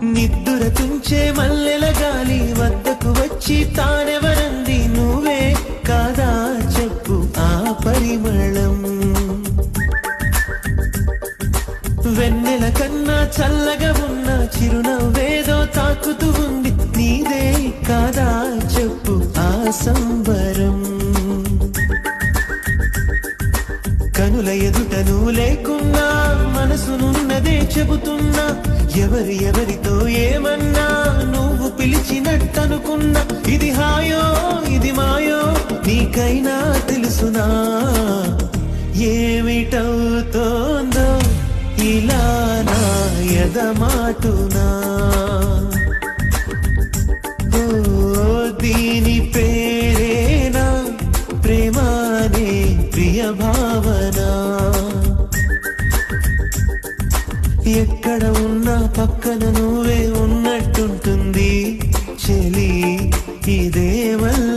నిద్దుర తుంచే మల్లెల గాలి వద్దకు వచ్చి తానెవరంది నువ్వే కాదా చెప్పు ఆ పరిమళం వెన్నెల కన్నా చల్లగా ఉన్న చిరునవ్వేదో తాకుతూ ఉంది నీదే కాదా చెప్పు ఆ సంబరం కనుల ఎదుట నువ్వు లేకున్నా మనసునున్నదే చెబుతున్నా ఎవరితో ఏమన్నా నువ్వు పిలిచినట్టనుకున్నా ఇది హాయో ఇది మాయో నీకైనా తెలుసునా ఏమిటవుతోందో ఇలా నా ఎదమాటునా దీని పేరేనా ప్రేమానే ప్రియ భావన ఎక్కడ ఉన్నా పక్కన నువ్వే ఉన్నట్టుంటుంది చెలి ఇదే వల్ల